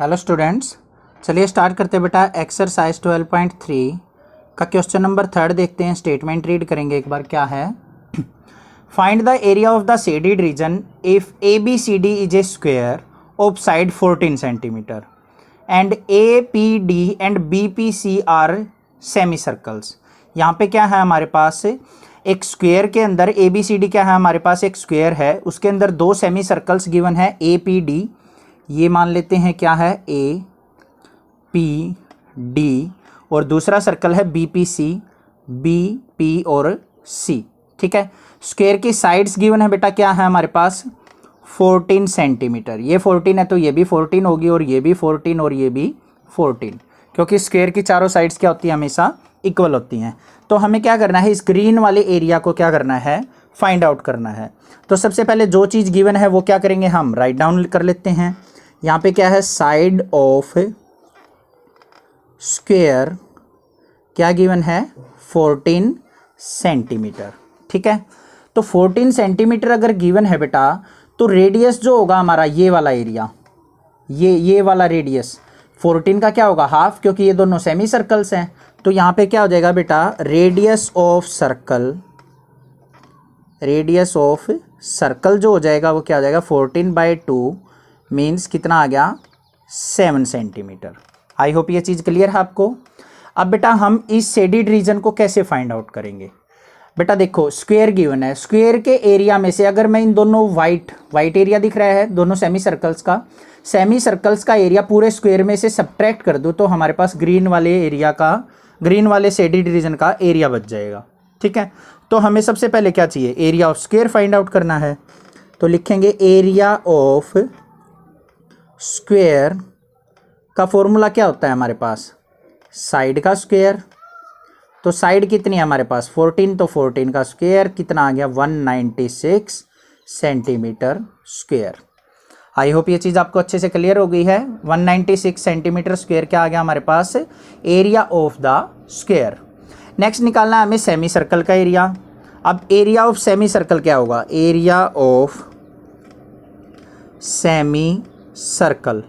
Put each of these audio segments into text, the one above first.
Hello students, चलिए start करते हैं बेटा। एक्सरसाइज 12.3 का क्वेश्चन नंबर 3 देखते हैं। स्टेटमेंट रीड करेंगे एक बार। क्या है? Find the area of the shaded region if A B C D is a square of side 14 centimetre and A P D and B P C are semicircles. यहाँ पे क्या है हमारे पास? एक स्क्वेयर के अंदर ए बी सी डी क्या है हमारे पास? एक स्क्वेयर है, उसके अंदर दो सेमी सर्कल्स गिवन है ए पी डी। ये मान लेते हैं क्या है? A P D. और दूसरा सर्कल है B P C, B P और सी। ठीक है। स्क्वायर की साइड्स गिवन है बेटा, क्या है हमारे पास? 14 सेंटीमीटर। ये 14 है तो ये भी 14 होगी, और ये भी 14 और ये भी 14, क्योंकि स्क्वायर की चारों साइड्स क्या होती है? हमेशा इक्वल होती हैं। तो हमें क्या करना है? इस ग्रीन वाले एरिया को क्या करना है? फाइंड आउट करना है। तो सबसे पहले जो चीज़ गिवन है वो क्या करेंगे? हम राइट डाउन कर लेते हैं। यहाँ पे क्या है? साइड ऑफ स्क्वायर क्या गिवन है? 14 सेंटीमीटर। ठीक है। तो 14 सेंटीमीटर अगर गिवन है बेटा, तो रेडियस जो होगा हमारा ये वाला एरिया, ये वाला रेडियस 14 का क्या होगा? हाफ, क्योंकि ये दोनों सेमी सर्कल्स हैं। तो यहाँ पे क्या हो जाएगा बेटा? रेडियस ऑफ सर्कल जो हो जाएगा वो क्या हो जाएगा? 14/2 मीन्स कितना आ गया? 7 सेंटीमीटर। आई होप ये चीज़ क्लियर है आपको। अब बेटा हम इस शेडेड रीजन को कैसे फाइंड आउट करेंगे? बेटा देखो, स्क्वायर गिवन है, स्क्वायर के एरिया में से अगर मैं इन दोनों वाइट एरिया दिख रहा है दोनों सेमी सर्कल्स का एरिया पूरे स्क्वायर में से सब्ट्रैक्ट कर दूँ तो हमारे पास ग्रीन वाले शेडेड रीजन का एरिया बच जाएगा। ठीक है। तो हमें सबसे पहले क्या चाहिए? Area of square find out करना है। तो लिखेंगे एरिया ऑफ स्क्वायर का फॉर्मूला क्या होता है हमारे पास? साइड का स्क्वायर। तो साइड कितनी है हमारे पास? 14, तो 14 का स्क्वायर कितना आ गया? 196 सेंटीमीटर स्क्वायर। आई होप ये चीज़ आपको अच्छे से क्लियर हो गई है। 196 सेंटीमीटर स्क्वायर क्या आ गया हमारे पास? Area of the square. Next निकालना है हमें सेमी सर्कल का एरिया। अब एरिया ऑफ सेमी सर्कल क्या होगा? एरिया ऑफ सेमी सर्कल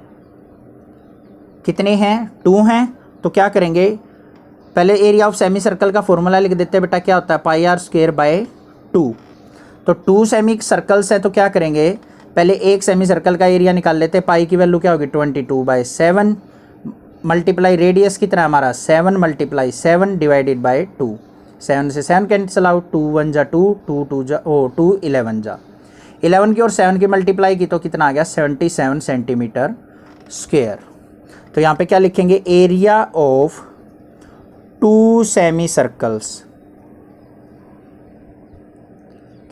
कितने हैं? 2 हैं। तो क्या करेंगे? पहले एरिया ऑफ सेमी सर्कल का फॉर्मूला लिख देते हैं बेटा। क्या होता है? पाई आर स्क्वायर बाय 2। तो 2 सेमी सर्कल्स है तो क्या करेंगे? पहले एक सेमी सर्कल का एरिया निकाल लेते हैं। पाई की वैल्यू क्या होगी? 22/7 मल्टीप्लाई रेडियस कितना है हमारा? 7 × 7 डिवाइडेड बाय 2। 7 से 7 कैंसिल आउट, 2 × 1 = 2, 2 × 2 = 2, 11 जा 11 की और 7 की मल्टीप्लाई की तो कितना आ गया? 77 सेंटीमीटर स्क्वायर। तो यहाँ पे क्या लिखेंगे? एरिया ऑफ 2 सेमी सर्कल्स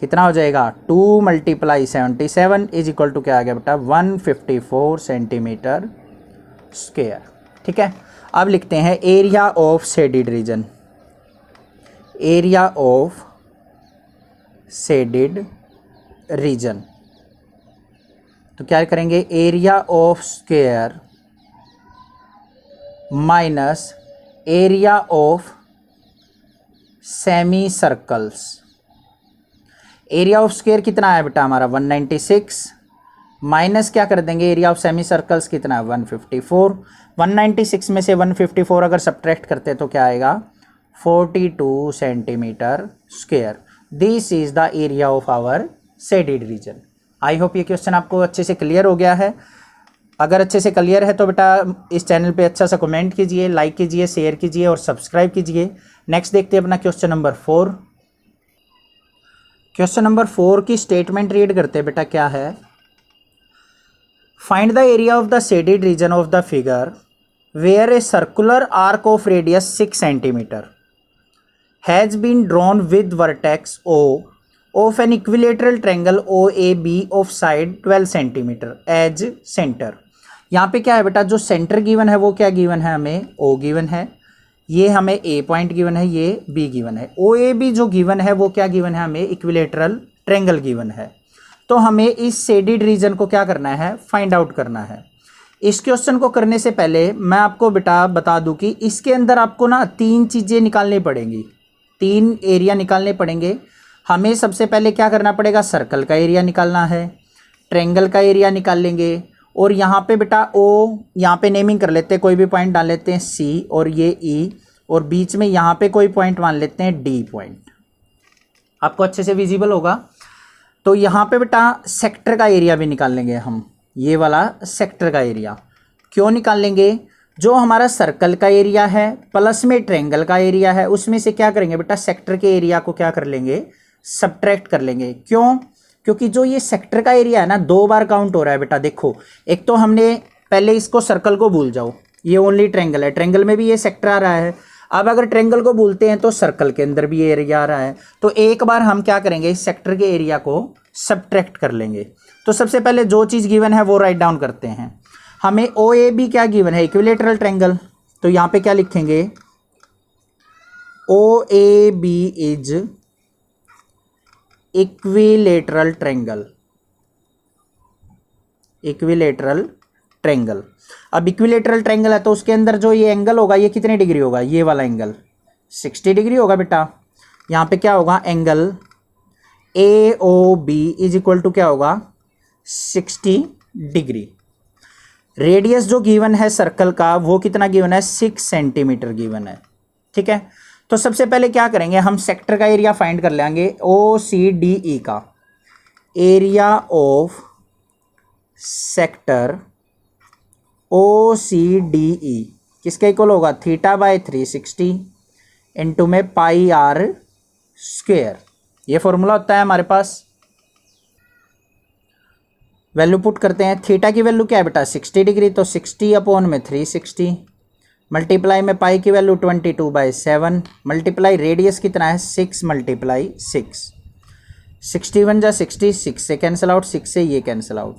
कितना हो जाएगा? 2 × 77 = क्या आ गया बेटा? 154 सेंटीमीटर स्क्वायर। ठीक है। अब लिखते हैं area of shaded region. Area of shaded region तो क्या करेंगे? Area of square minus area of semi circles. Area of square कितना है बेटा हमारा? 196 माइनस क्या कर देंगे? एरिया ऑफ सेमी सर्कल्स कितना है? 154। 196 में से 154 अगर सब्ट्रैक्ट करते तो क्या आएगा? 42 centimetre square. This is the area of our shaded region. I hope ये क्वेश्चन आपको अच्छे से क्लियर हो गया है। अगर अच्छे से क्लियर है तो बेटा इस चैनल पे अच्छा सा कमेंट कीजिए, लाइक कीजिए, शेयर कीजिए और सब्सक्राइब कीजिए। नेक्स्ट देखते हैं अपना क्वेश्चन नंबर 4। क्वेश्चन नंबर 4 की स्टेटमेंट रीड करते हैं बेटा। क्या है? Find the area of the shaded region of the figure where a circular arc of radius 6 centimetre has been drawn with vertex O of an equilateral triangle OAB of side 12 centimetre as centre. यहाँ पे क्या है बेटा? जो centre given है वो क्या given है हमें? O गिवन है। ये हमें A पॉइंट गिवन है, ये B गिवन है। OAB जो गिवन है वो क्या गिवन है हमें? इक्विलेटरल ट्रायंगल गिवन है। तो हमें इस शेडेड रीजन को क्या करना है? फाइंड आउट करना है। इस क्वेश्चन को करने से पहले मैं आपको बेटा बता दूं कि इसके अंदर आपको ना 3 चीज़ें निकालनी पड़ेंगी, 3 एरिया निकालने पड़ेंगे। हमें सबसे पहले क्या करना पड़ेगा? सर्कल का एरिया निकालना है, ट्रायंगल का एरिया निकाल लेंगे और यहाँ पे बेटा ओ, यहाँ पे नेमिंग कर लेते हैं, कोई भी पॉइंट डाल लेते हैं सी, और ये ई, और बीच में यहाँ पे कोई पॉइंट मान लेते हैं डी पॉइंट। आपको अच्छे से विजिबल होगा। तो यहाँ पे बेटा सेक्टर का एरिया भी निकाल लेंगे हम, ये वाला सेक्टर का एरिया। क्यों निकाल लेंगे? जो हमारा सर्कल का एरिया है प्लस में ट्रायंगल का एरिया है, उसमें से क्या करेंगे बेटा, सेक्टर के एरिया को क्या कर लेंगे, सब्ट्रैक्ट कर लेंगे। क्यों? क्योंकि जो ये सेक्टर का एरिया है ना, 2 बार काउंट हो रहा है बेटा। देखो, एक तो हमने पहले इसको सर्कल को भूल जाओ, ये ओनली ट्रायंगल है, ट्रायंगल में भी ये सेक्टर आ रहा है। अब अगर ट्रायंगल को भूलते हैं तो सर्कल के अंदर भी एरिया आ रहा है। तो एक बार हम क्या करेंगे, इस सेक्टर के एरिया को सब्ट्रैक्ट कर लेंगे। तो सबसे पहले जो चीज़ गिवन है वो राइट डाउन करते हैं। हमें ओ ए बी क्या गिवन है, इक्विलेटरल ट्रायंगल। तो यहाँ पे क्या लिखेंगे, O A B is equilateral triangle, equilateral triangle. अब इक्विलेटरल ट्रायंगल है तो उसके अंदर जो ये एंगल होगा ये कितने डिग्री होगा, ये वाला एंगल 60 डिग्री होगा बेटा। यहाँ पे क्या होगा, angle A O B is equal to क्या होगा, 60 डिग्री। रेडियस जो गिवन है सर्कल का वो कितना गिवन है, 6 सेंटीमीटर गिवन है। ठीक है, तो सबसे पहले क्या करेंगे, हम सेक्टर का एरिया फाइंड कर लेंगे, ओ सी डी ई का area of sector O C D E किसके इक्वल होगा, θ/360 इंटू में पाई आर स्क्वेयर। ये फॉर्मूला होता है हमारे पास। वैल्यू पुट करते हैं, थीटा की वैल्यू क्या है बेटा, 60 डिग्री, तो 60 अपॉन में 360 मल्टीप्लाई में पाई की वैल्यू 22/7 मल्टीप्लाई रेडियस कितना है, 6 × 6, 61 जा 60, 6 से कैंसिल आउट, 6 से ये कैंसिल आउट,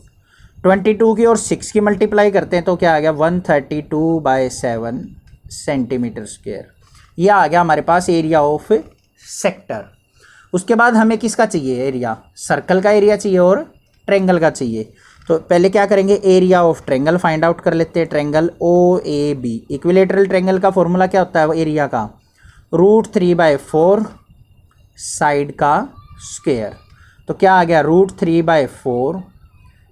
22 की और 6 की मल्टीप्लाई करते हैं तो क्या आ गया, 132/7 सेंटीमीटर स्क्वायर। यह आ गया हमारे पास एरिया ऑफ सेक्टर। उसके बाद हमें किसका चाहिए एरिया, सर्कल का एरिया चाहिए और ट्रायंगल का चाहिए। तो पहले क्या करेंगे, area of triangle find out कर लेते हैं। Triangle O A B, equilateral triangle का फॉर्मूला क्या होता है एरिया का, √3/4 साइड का स्क्वायर। तो क्या आ गया, √3/4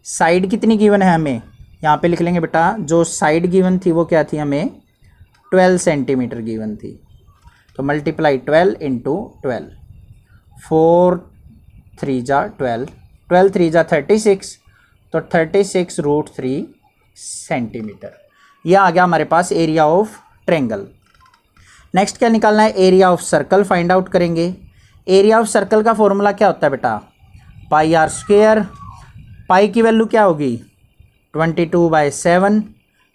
साइड कितनी गिवन है हमें, यहाँ पे लिख लेंगे बेटा, जो साइड गिवन थी वो क्या थी, हमें 12 सेंटीमीटर गिवन थी। तो मल्टीप्लाई 12 × 12, 4 3 जा 12, 12 3 जा 36, तो 36 √3 सेंटीमीटर। यह आ गया हमारे पास एरिया ऑफ ट्रायंगल। नेक्स्ट क्या निकालना है, area of circle find out करेंगे। एरिया ऑफ सर्कल का फॉर्मूला क्या होता है बेटा, पाई आर स्क्वेयर। पाई की वैल्यू क्या होगी, 22/7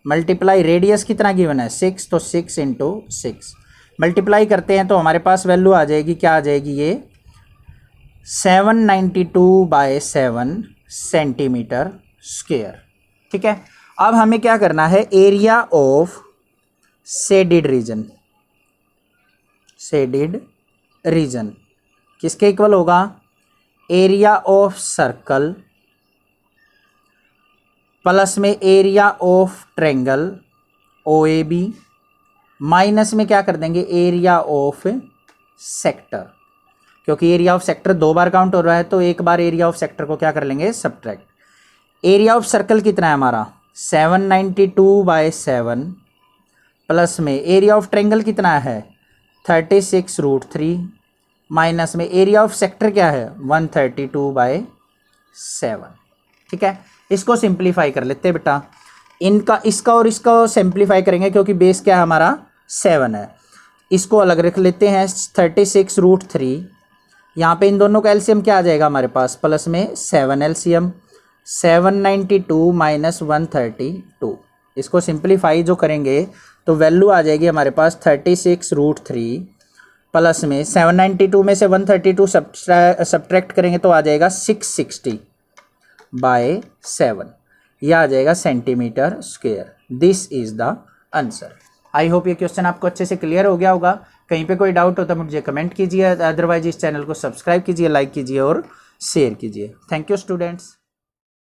मल्टीप्लाई रेडियस कितना गिवन है, 6, तो 6 × 6 मल्टीप्लाई करते हैं तो हमारे पास वैल्यू आ जाएगी, क्या आ जाएगी, ये 792/7 सेंटीमीटर स्क्वायर। ठीक है, अब हमें क्या करना है, area of shaded region, shaded region किसके इक्वल होगा, एरिया ऑफ सर्कल प्लस में area of triangle O A B minus में क्या कर देंगे, एरिया ऑफ सेक्टर। क्योंकि एरिया ऑफ सेक्टर 2 बार काउंट हो रहा है तो एक बार एरिया ऑफ सेक्टर को क्या कर लेंगे, सब्ट्रैक्ट। एरिया ऑफ सर्कल कितना है हमारा, 792/7 प्लस में एरिया ऑफ ट्रायंगल कितना है, 36 √3 माइनस में एरिया ऑफ सेक्टर क्या है, 132/7। ठीक है, इसको सिंप्लीफाई कर लेते हैं बेटा, इनका इसका और इसका सिंप्लीफाई करेंगे क्योंकि बेस क्या है हमारा 7 है। इसको अलग रख लेते हैं, 36 √3, यहाँ पे इन दोनों का एलसीएम क्या आ जाएगा हमारे पास, प्लस में 7 एलसीएम, 792 - 132। इसको सिंप्लीफाई जो करेंगे तो वैल्यू आ जाएगी हमारे पास 36 √3 प्लस में 792 में से 132 सब्ट्रैक्ट करेंगे तो आ जाएगा 660/7, यह आ जाएगा centimetre square. This is the answer. I hope ये क्वेश्चन आपको अच्छे से क्लियर हो गया होगा। कहीं पे कोई डाउट हो तो मुझे कमेंट कीजिए, अदरवाइज इस चैनल को सब्सक्राइब कीजिए, लाइक कीजिए और शेयर कीजिए। Thank you students.